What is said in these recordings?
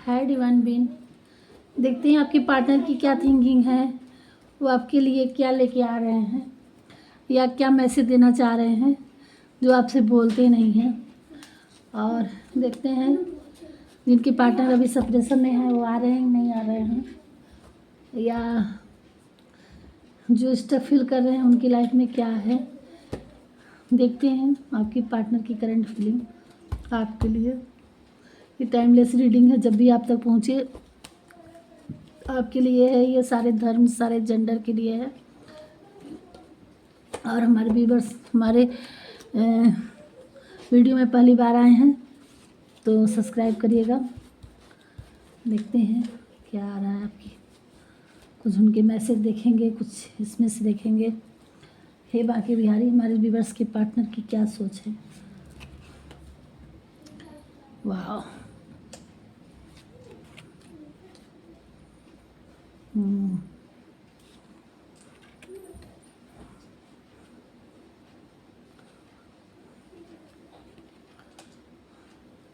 है divine been. देखते हैं आपके पार्टनर की क्या थिंकिंग है, वो आपके लिए क्या लेके आ रहे हैं या क्या मैसेज देना चाह रहे हैं जो आपसे बोलते नहीं हैं। और देखते हैं जिनके पार्टनर अभी सेपरेशन में है वो आ रहे हैं नहीं आ रहे हैं, या जो स्टक फील कर रहे हैं उनकी लाइफ में क्या है। देखते हैं आपकी पार्टनर की करंट फीलिंग आपके लिए। ये टाइमलेस रीडिंग है, जब भी आप तक पहुँचे आपके लिए है। ये सारे धर्म सारे जेंडर के लिए है। और हमारे व्यूअर्स हमारे वीडियो में पहली बार आए हैं तो सब्सक्राइब करिएगा। देखते हैं क्या आ रहा है आपकी। कुछ उनके मैसेज देखेंगे, कुछ इसमें से देखेंगे। हे बाकी बिहारी, हमारे व्यूअर्स के पार्टनर की क्या सोच है। वाह,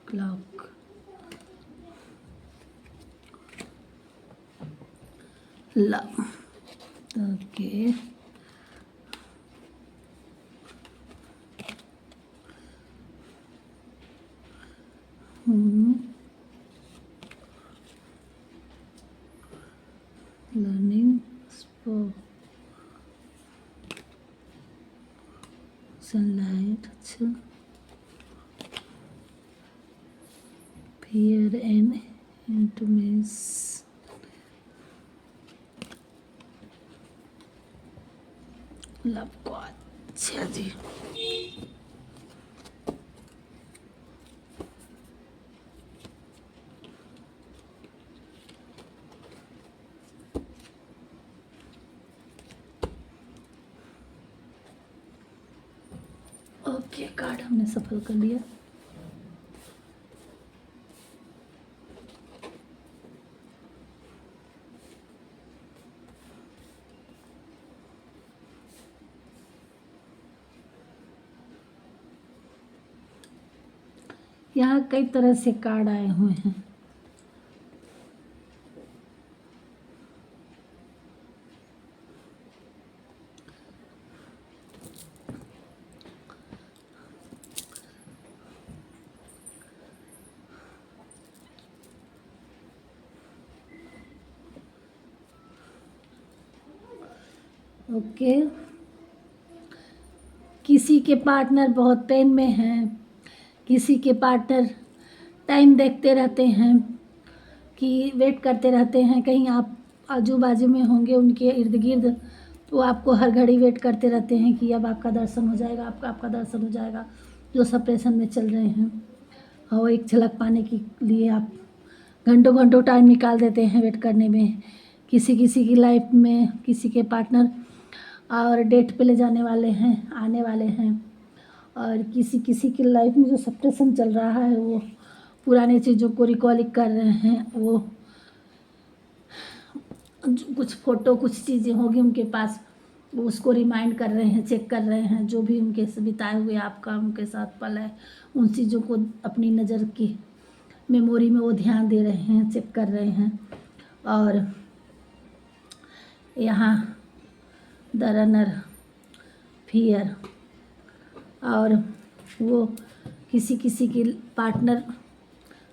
clock, love, okay, learning, sunlight, अच्छा, फियर एंड इंटमेस, लव को, अच्छा जी। ओके, कार्ड हमने सफल कर लिया। यहाँ कई तरह से कार्ड आए हुए हैं। ओके, किसी के पार्टनर बहुत पेन में हैं, किसी के पार्टनर टाइम देखते रहते हैं कि वेट करते रहते हैं कहीं आप आजू बाजू में होंगे उनके इर्द गिर्द, तो आपको हर घड़ी वेट करते रहते हैं कि अब आपका दर्शन हो जाएगा, आपका दर्शन हो जाएगा। जो सेपरेशन में चल रहे हैं और एक झलक पाने के लिए आप घंटों घंटों टाइम निकाल देते हैं वेट करने में। किसी किसी की लाइफ में किसी के पार्टनर और डेट पे ले जाने वाले हैं, आने वाले हैं। और किसी किसी की लाइफ में जो सेपरेशन चल रहा है वो पुरानी चीज़ों को रिकॉल कर रहे हैं। वो कुछ फ़ोटो कुछ चीज़ें होगी उनके पास, वो उसको रिमाइंड कर रहे हैं, चेक कर रहे हैं। जो भी उनके से बिताए हुए आपका उनके साथ पल है उन चीज़ों को अपनी नज़र की मेमोरी में वो ध्यान दे रहे हैं, चेक कर रहे हैं। और यहाँ द रनर, फियर, और वो किसी किसी की पार्टनर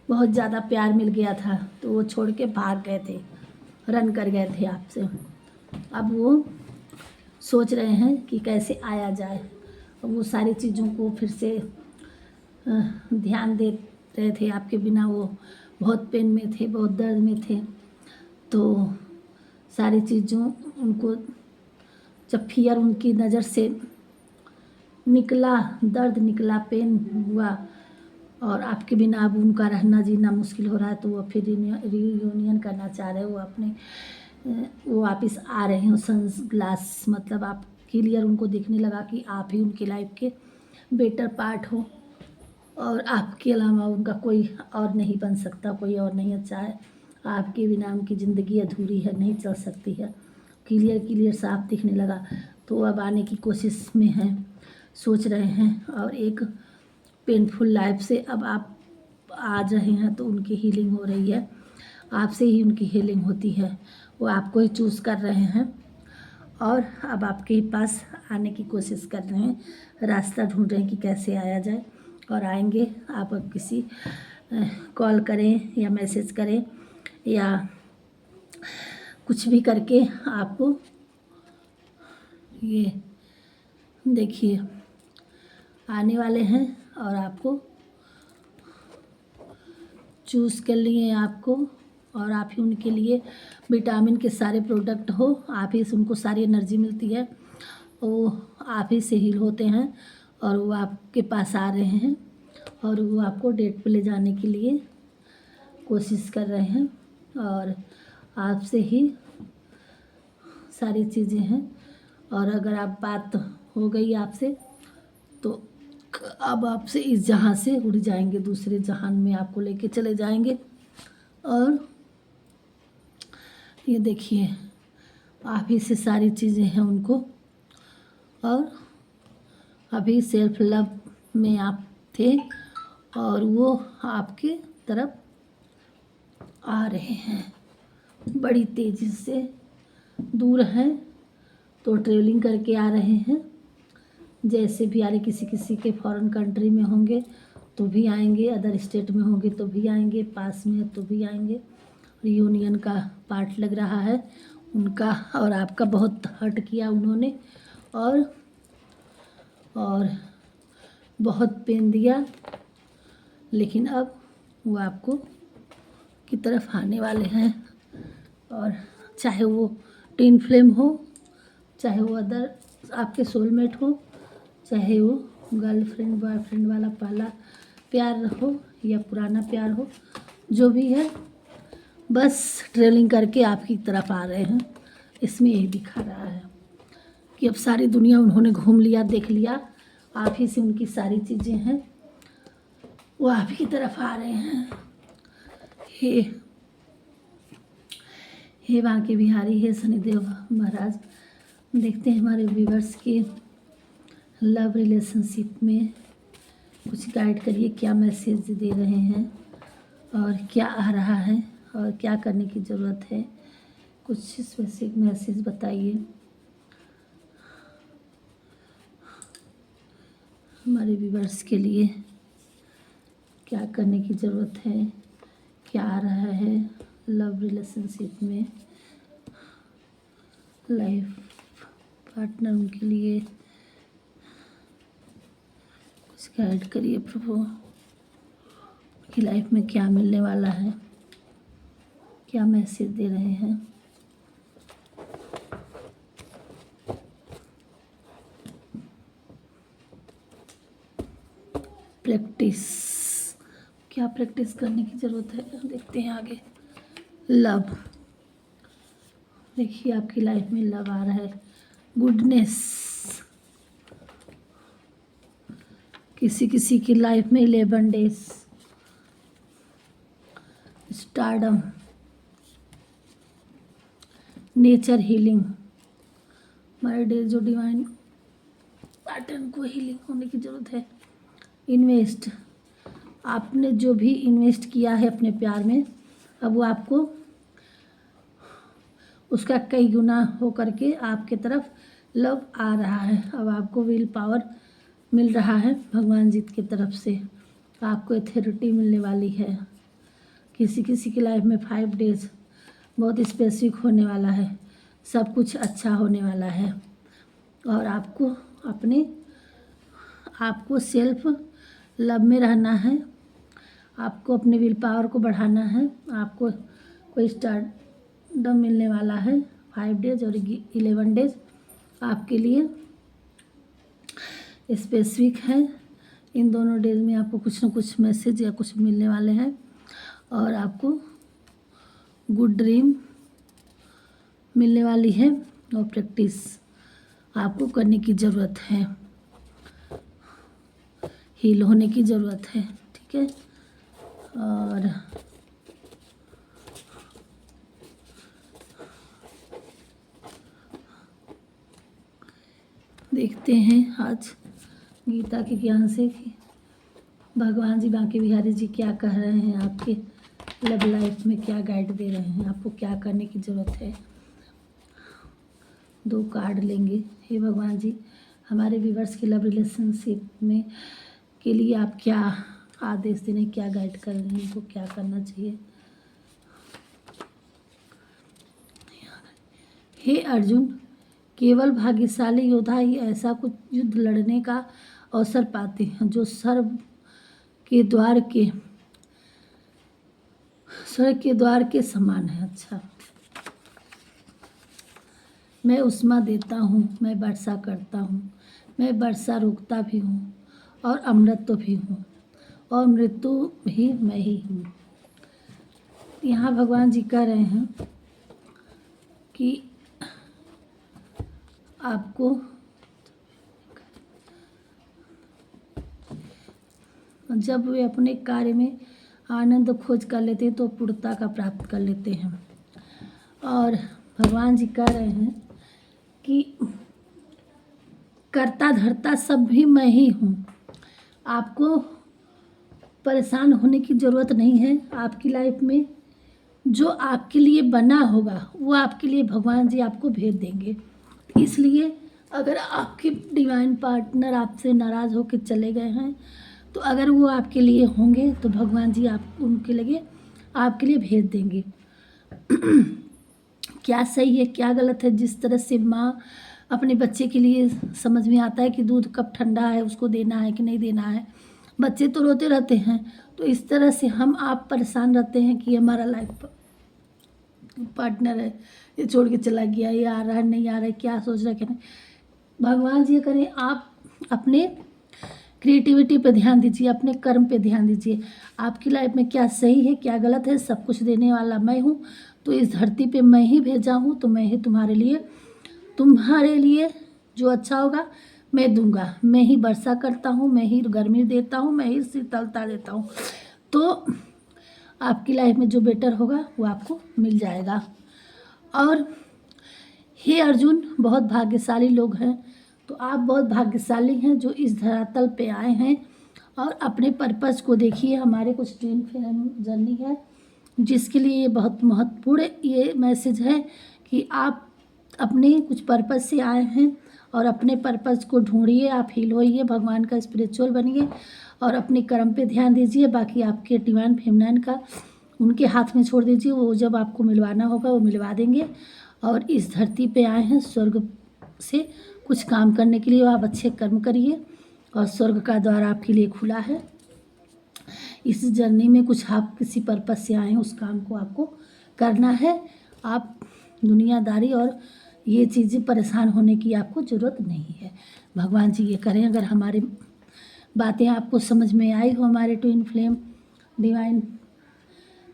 बहुत ज़्यादा प्यार मिल गया था तो वो छोड़ के भाग गए थे, रन कर गए थे आपसे। अब वो सोच रहे हैं कि कैसे आया जाए। वो सारी चीज़ों को फिर से ध्यान दे रहे थे आपके बिना। वो बहुत पेन में थे, बहुत दर्द में थे। तो सारी चीज़ों उनको जब फियर उनकी नज़र से निकला, दर्द निकला, पेन हुआ और आपके बिना अब उनका रहना जीना मुश्किल हो रहा है, तो वो फिर रियूनियन करना चाह रहे हो अपने। वो वापस आ रहे हैं सन्स ग्लास, मतलब आप क्लियर उनको दिखने लगा कि आप ही उनकी लाइफ के बेटर पार्ट हो और आपके अलावा उनका कोई और नहीं बन सकता, कोई और नहीं अच्छा है। आपके बिना उनकी ज़िंदगी अधूरी है, नहीं चल सकती है। क्लियर साफ दिखने लगा तो अब आने की कोशिश में हैं, सोच रहे हैं। और एक पेनफुल लाइफ से अब आप आ रहे हैं तो उनकी हीलिंग हो रही है। आपसे ही उनकी हीलिंग होती है। वो आपको ही चूज़ कर रहे हैं और अब आपके ही पास आने की कोशिश कर रहे हैं, रास्ता ढूंढ रहे हैं कि कैसे आया जाए, और आएंगे। आप अब किसी कॉल करें या मैसेज करें या कुछ भी करके आपको ये देखिए आने वाले हैं और आपको चूज़ कर लिए आपको, और आप ही उनके लिए विटामिन के सारे प्रोडक्ट हो, आप ही से उनको सारी एनर्जी मिलती है, वो आप ही से हील होते हैं और वो आपके पास आ रहे हैं और वो आपको डेट पे ले जाने के लिए कोशिश कर रहे हैं और आपसे ही सारी चीज़ें हैं। और अगर आप बात हो गई आपसे तो अब आपसे इस जहां से उड़ जाएंगे, दूसरे जहान में आपको लेके चले जाएंगे। और ये देखिए आप ही से सारी चीज़ें हैं उनको, और अभी सेल्फ लव में आप थे और वो आपके तरफ आ रहे हैं बड़ी तेज़ी से। दूर हैं तो ट्रेवलिंग करके आ रहे हैं, जैसे भी आ रहे, किसी किसी के फॉरेन कंट्री में होंगे तो भी आएंगे, अदर स्टेट में होंगे तो भी आएंगे, पास में है तो भी आएंगे। यूनियन का पार्ट लग रहा है उनका, और आपका बहुत हर्ट किया उन्होंने और बहुत पेन दिया, लेकिन अब वो आपको की तरफ आने वाले हैं। और चाहे वो टिन फ्लेम हो, चाहे वो अदर आपके सोलमेट हो, चाहे वो गर्लफ्रेंड बॉयफ्रेंड वाला पहला प्यार हो या पुराना प्यार हो, जो भी है, बस ट्रेवलिंग करके आपकी तरफ आ रहे हैं। इसमें यही दिखा रहा है कि अब सारी दुनिया उन्होंने घूम लिया, देख लिया, आप ही से उनकी सारी चीज़ें हैं, वो आप ही की तरफ आ रहे हैं। हे बांके बिहारी, हे शनिदेव महाराज, देखते हैं हमारे व्यूवर्स के लव रिलेशनशिप में कुछ गाइड करिए, क्या मैसेज दे रहे हैं और क्या आ रहा है और क्या करने की ज़रूरत है, कुछ स्पेसिफिक मैसेज बताइए। हमारे व्यूवर्स के लिए क्या करने की ज़रूरत है, क्या आ रहा है लव रिलेशनशिप में, लाइफ पार्टनर उनके लिए कुछ गाइड करिए प्रभु। उनकी लाइफ में क्या मिलने वाला है, क्या मैसेज दे रहे हैं। प्रैक्टिस, क्या प्रैक्टिस करने की ज़रूरत है, देखते हैं आगे। लव, देखिए आपकी लाइफ में लव आ रहा है, गुडनेस, किसी किसी की लाइफ में 11 डेज, स्टारडम, नेचर हीलिंग, हमारे डे जो डिवाइन पैटर्न को हीलिंग होने की ज़रूरत है। इन्वेस्ट, आपने जो भी इन्वेस्ट किया है अपने प्यार में, अब वो आपको उसका कई गुना हो करके आपके तरफ लव आ रहा है। अब आपको विल पावर मिल रहा है भगवान जी की तरफ से, आपको अथॉरिटी मिलने वाली है। किसी किसी की लाइफ में 5 डेज बहुत स्पेसिफिक होने वाला है, सब कुछ अच्छा होने वाला है। और आपको सेल्फ लव में रहना है, आपको अपने विल पावर को बढ़ाना है, आपको कोई स्टारडम मिलने वाला है। 5 डेज और 11 डेज आपके लिए स्पेसिफिक है। इन दोनों डेज में आपको कुछ न कुछ मैसेज या कुछ मिलने वाले हैं और आपको गुड ड्रीम मिलने वाली है। और प्रैक्टिस आपको करने की ज़रूरत है, हील होने की ज़रूरत है, ठीक है। और देखते हैं आज गीता के ज्ञान से कि भगवान जी बांके बिहारी जी क्या कह रहे हैं आपके लव लाइफ में क्या गाइड दे रहे हैं, आपको क्या करने की ज़रूरत है। 2 कार्ड लेंगे। हे भगवान जी, हमारे व्यूवर्स की लव रिलेशनशिप में के लिए आप क्या आदेश दे रहे हैं, क्या गाइड कर रहे हैं, इनको क्या करना चाहिए। हे अर्जुन, केवल भाग्यशाली योद्धा ही ऐसा कुछ युद्ध लड़ने का अवसर पाते हैं जो स्वर्ग के द्वार के समान है। अच्छा, मैं उष्मा देता हूँ, मैं वर्षा करता हूँ, मैं वर्षा रोकता भी हूँ और अमृत भी हूँ और मृत्यु भी मैं ही हूँ। यहाँ भगवान जी कह रहे हैं कि आपको जब वे अपने कार्य में आनंद खोज कर लेते हैं तो पूर्णता का प्राप्त कर लेते हैं। और भगवान जी कह रहे हैं कि करता धरता सब भी मैं ही हूँ। आपको परेशान होने की ज़रूरत नहीं है। आपकी लाइफ में जो आपके लिए बना होगा वो आपके लिए भगवान जी आपको भेज देंगे। इसलिए अगर आपके डिवाइन पार्टनर आपसे नाराज़ होकर चले गए हैं तो अगर वो आपके लिए होंगे तो भगवान जी आप उनके लिए आपके लिए भेज देंगे। क्या सही है क्या गलत है, जिस तरह से माँ अपने बच्चे के लिए समझ में आता है कि दूध कब ठंडा है, उसको देना है कि नहीं देना है, बच्चे तो रोते रहते हैं, तो इस तरह से हम आप परेशान रहते हैं कि हमारा लाइफ पार्टनर है ये छोड़ के चला गया, ये आ रहा है नहीं आ रहा है, क्या सोच रहा है क्या नहीं। भगवान जी करें आप अपने क्रिएटिविटी पे ध्यान दीजिए, अपने कर्म पे ध्यान दीजिए। आपकी लाइफ में क्या सही है क्या गलत है, सब कुछ देने वाला मैं हूँ। तो इस धरती पे मैं ही भेजा हूँ, तो मैं ही तुम्हारे लिए जो अच्छा होगा मैं दूंगा। मैं ही वर्षा करता हूँ, मैं ही गर्मी देता हूँ, मैं ही शीतलता देता हूँ। तो आपकी लाइफ में जो बेटर होगा वो आपको मिल जाएगा। और हे अर्जुन, बहुत भाग्यशाली लोग हैं, तो आप बहुत भाग्यशाली हैं जो इस धरातल पे आए हैं और अपने पर्पस को देखिए। हमारे कुछ ट्विन फ्लेम जर्नी है जिसके लिए ये बहुत महत्वपूर्ण ये मैसेज है कि आप अपने कुछ पर्पस से आए हैं और अपने पर्पस को ढूंढिए, आप हील होइए, भगवान का स्पिरिचुअल बनिए और अपने कर्म पे ध्यान दीजिए। बाकी आपके डिवाइन फेमिनाइन का उनके हाथ में छोड़ दीजिए, वो जब आपको मिलवाना होगा वो मिलवा देंगे। और इस धरती पे आए हैं स्वर्ग से कुछ काम करने के लिए, आप अच्छे कर्म करिए और स्वर्ग का द्वार आपके लिए खुला है। इस जर्नी में कुछ आप किसी पर्पस से आए हैं, उस काम को आपको करना है। आप दुनियादारी और ये चीज़ें परेशान होने की आपको ज़रूरत नहीं है। भगवान जी ये करें। अगर हमारी बातें आपको समझ में आई हो, हमारे twin flame divine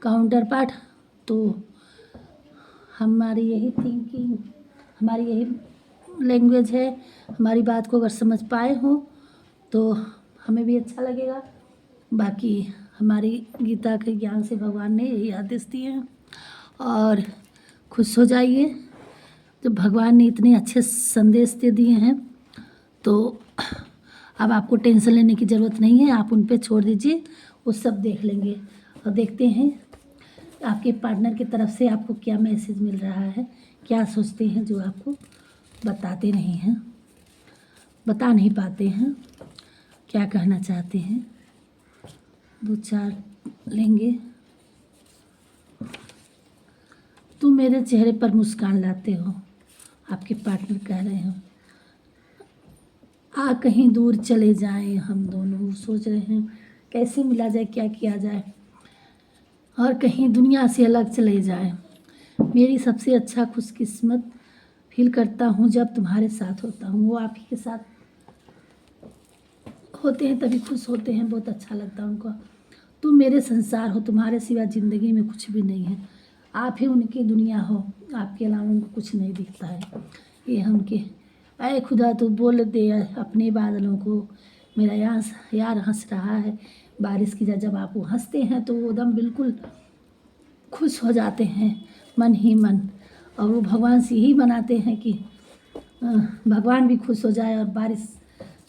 counter part, तो हमारी यही थिंकिंग, हमारी यही लैंग्वेज है। हमारी बात को अगर समझ पाए हो तो हमें भी अच्छा लगेगा। बाकी हमारी गीता के ज्ञान से भगवान ने यही आदेश दिए हैं और खुश हो जाइए। जब भगवान ने इतने अच्छे संदेश दे दिए हैं तो अब आपको टेंशन लेने की ज़रूरत नहीं है, आप उन पे छोड़ दीजिए, वो सब देख लेंगे। और देखते हैं आपके पार्टनर की तरफ से आपको क्या मैसेज मिल रहा है, क्या सोचते हैं जो आपको बताते नहीं हैं, बता नहीं पाते हैं, क्या कहना चाहते हैं। 2-4 लेंगे। तुम मेरे चेहरे पर मुस्कान लाते हो, आपके पार्टनर कह रहे हो। कहीं दूर चले जाएं हम दोनों, सोच रहे हैं कैसे मिला जाए, क्या किया जाए, और कहीं दुनिया से अलग चले जाएं। मेरी सबसे अच्छा खुशकिस्मत फील करता हूँ जब तुम्हारे साथ होता हूँ। वो आप ही के साथ होते हैं तभी खुश होते हैं, बहुत अच्छा लगता है उनको। तुम मेरे संसार हो, तुम्हारे सिवा ज़िंदगी में कुछ भी नहीं है। आप ही उनकी दुनिया हो, आपके अलावा उनको कुछ नहीं दिखता है। ये उनके ऐ खुदा तो बोल दे अपने बादलों को, मेरा यार हंस रहा है बारिश की। जब आप वो हंसते हैं तो वो एकदम बिल्कुल खुश हो जाते हैं मन ही मन, और वो भगवान से यही बनाते हैं कि भगवान भी खुश हो जाए और बारिश,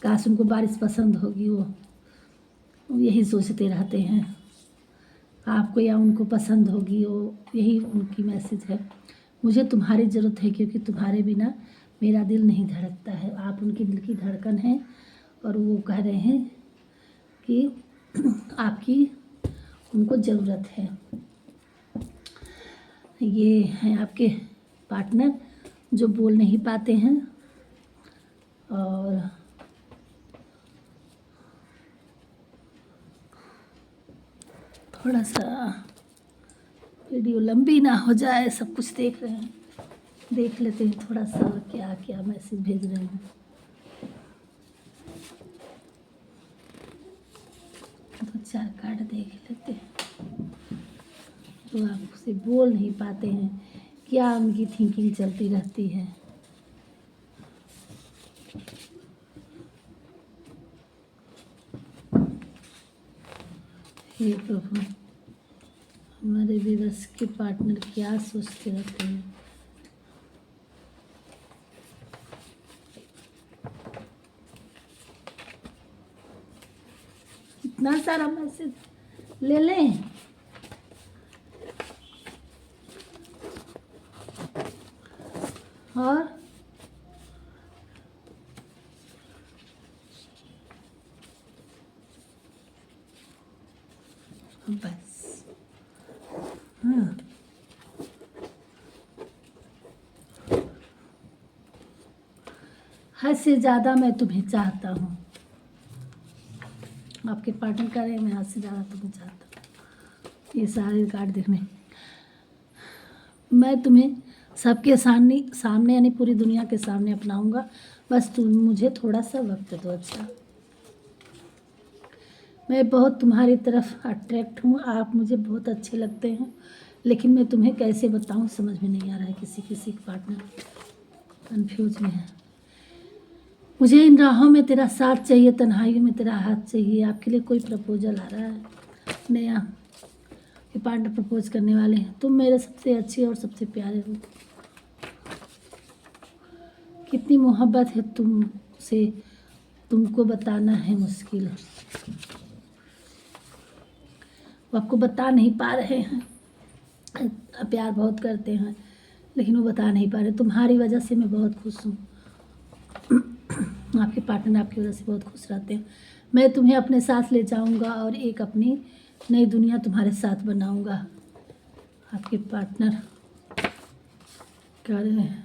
काश उनको बारिश पसंद होगी, वो यही सोचते रहते हैं। आपको या उनको पसंद होगी, वो यही उनकी मैसेज है। मुझे तुम्हारी ज़रूरत है क्योंकि तुम्हारे बिना मेरा दिल नहीं धड़कता है। आप उनकी दिल की धड़कन हैं और वो कह रहे हैं कि आपकी उनको ज़रूरत है। ये हैं आपके पार्टनर जो बोल नहीं पाते हैं और थोड़ा सा वीडियो लंबी ना हो जाए, सब कुछ देख रहे हैं, देख लेते हैं थोड़ा सा क्या क्या मैसेज भेज रहे हैं। दो चार कार्ड देख लेते हैं जो आपसे बोल नहीं पाते हैं, क्या उनकी थिंकिंग चलती रहती है। हे प्रभु, हमारे विवश के पार्टनर क्या सोचते रहते हैं। इतना सारा मैसेज ले लें। और बस हाँ, हद से ज़्यादा मैं तुम्हें चाहता हूँ। आपके पार्टनर कह रहे हैं मैं हद से ज़्यादा तुम्हें चाहता हूँ। ये सारे कार्ड देखने, मैं तुम्हें सबके सामने यानी पूरी दुनिया के सामने अपनाऊंगा, बस तुम मुझे थोड़ा सा वक्त दो। अच्छा, मैं बहुत तुम्हारी तरफ अट्रैक्ट हूँ, आप मुझे बहुत अच्छे लगते हैं, लेकिन मैं तुम्हें कैसे बताऊँ समझ में नहीं आ रहा है। किसी का पार्टनर कन्फ्यूज में है। मुझे इन राहों में तेरा साथ चाहिए, तन्हाइयों में तेरा हाथ चाहिए। आपके लिए कोई प्रपोजल आ रहा है नया, ये पार्टनर प्रपोज करने वाले हैं। तुम मेरे सबसे अच्छे और सबसे प्यारे हो। कितनी मोहब्बत है तुमसे, तुमको बताना है मुश्किल। वो आपको बता नहीं पा रहे हैं, प्यार बहुत करते हैं लेकिन वो बता नहीं पा रहे। तुम्हारी वजह से मैं बहुत खुश हूँ। आपके पार्टनर आपकी वजह से बहुत खुश रहते हैं। मैं तुम्हें अपने साथ ले जाऊंगा और एक अपनी नई दुनिया तुम्हारे साथ बनाऊंगा। आपके पार्टनर कह रहे हैं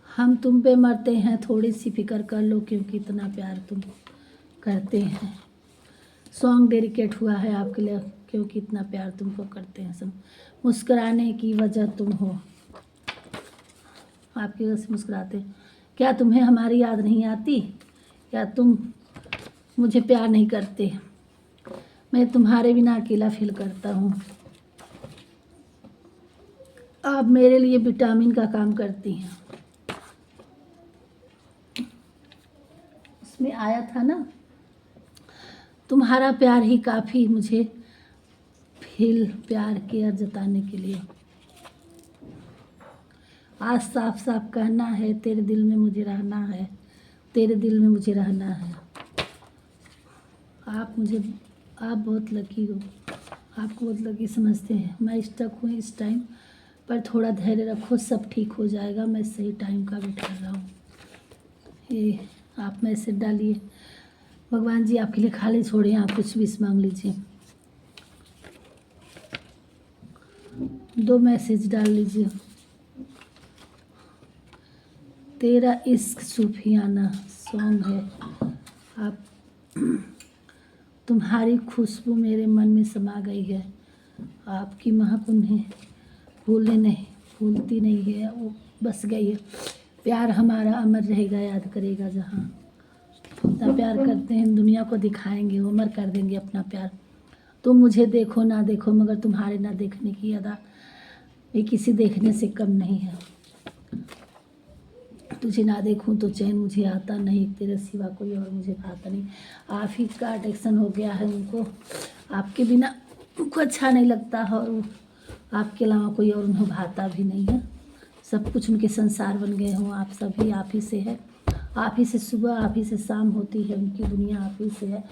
हम तुम पे मरते हैं, थोड़ी सी फिक्र कर लो क्योंकि इतना प्यार तुम करते हैं। सॉन्ग डेडिकेट हुआ है आपके लिए क्योंकि इतना प्यार तुमको करते हैं सब। मुस्कुराने की वजह तुम हो, आपकी वजह से मुस्कुराते हैं। क्या तुम्हें हमारी याद नहीं आती? क्या तुम मुझे प्यार नहीं करते? मैं तुम्हारे बिना अकेला फील करता हूँ। आप मेरे लिए विटामिन का काम करती हैं। उसमें आया था ना, तुम्हारा प्यार ही काफ़ी मुझे फील प्यार केयर जताने के लिए। आज साफ साफ कहना है, तेरे दिल में मुझे रहना है, तेरे दिल में मुझे रहना है। आप बहुत लकी हो, आपको बहुत लकी समझते हैं। मैं स्टक हूँ इस टाइम पर, थोड़ा धैर्य रखो, सब ठीक हो जाएगा। मैं सही टाइम का वेट कर रहा हूँ। ये आप मैसेज डालिए। भगवान जी आपके लिए खाली छोड़े, आप कुछ भी मांग लीजिए। 2 मैसेज डाल लीजिए। तेरा इश्क सूफियाना सॉन्ग है। आप तुम्हारी खुशबू मेरे मन में समा गई है। आपकी महक उन्हें भूलती नहीं है, वो बस गई है। प्यार हमारा अमर रहेगा, याद करेगा जहाँ। इतना प्यार करते हैं, दुनिया को दिखाएंगे, अमर कर देंगे अपना प्यार। तुम मुझे देखो ना देखो, मगर तुम्हारे ना देखने की अदा ये किसी देखने से कम नहीं है। तुझे ना देखूं तो चैन मुझे आता नहीं, तेरे सिवा कोई और मुझे भाता नहीं। आप ही का अट्रैक्शन हो गया है उनको, आपके बिना उनको अच्छा नहीं लगता और आपके अलावा कोई और उन्हें भाता भी नहीं है। सब कुछ उनके संसार बन गए हों। आप सभी आप ही से है, आप ही से सुबह, आप ही से शाम होती है, उनकी दुनिया आप ही से है।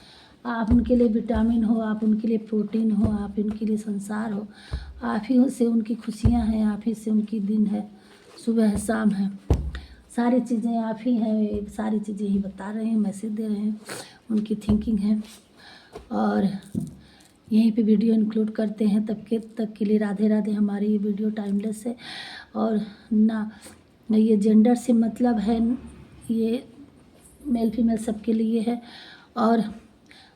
आप उनके लिए विटामिन हो, आप उनके लिए प्रोटीन हो, आप उनके लिए संसार हो। आप ही से उनकी खुशियाँ हैं, आप ही से उनकी दिन है, सुबह है, शाम है, सारी चीज़ें आप ही हैं। सारी चीज़ें ही बता रहे हैं, मैसेज दे रहे हैं, उनकी थिंकिंग है। और यहीं पे वीडियो इंक्लूड करते हैं। तक के लिए राधे राधे। हमारी ये वीडियो टाइमलेस है और ना ये जेंडर से मतलब है, ये मेल फीमेल सबके लिए है और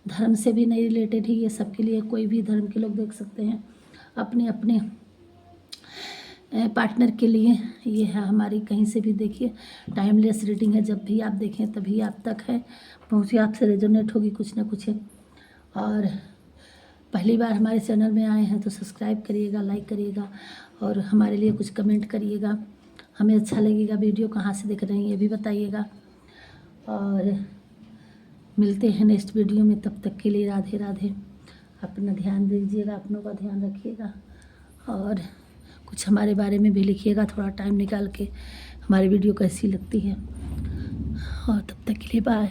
धर्म से भी नहीं रिलेटेड ही, ये सबके लिए, कोई भी धर्म के लोग देख सकते हैं अपने अपने पार्टनर के लिए। ये है हमारी, कहीं से भी देखिए, टाइमलेस रीडिंग है। जब भी आप देखें तभी आप तक है पहुँचे, आपसे रेजोनेट होगी कुछ ना कुछ है। और पहली बार हमारे चैनल में आए हैं तो सब्सक्राइब करिएगा, लाइक करिएगा और हमारे लिए कुछ कमेंट करिएगा। हमें अच्छा लगेगा। वीडियो कहाँ से देख रहे हैं ये भी बताइएगा। और मिलते हैं नेक्स्ट वीडियो में, तब तक के लिए राधे राधे। अपना ध्यान दीजिएगा, अपनों का ध्यान रखिएगा और कुछ हमारे बारे में भी लिखिएगा थोड़ा टाइम निकाल के, हमारी वीडियो कैसी लगती है। और तब तक के लिए बाय।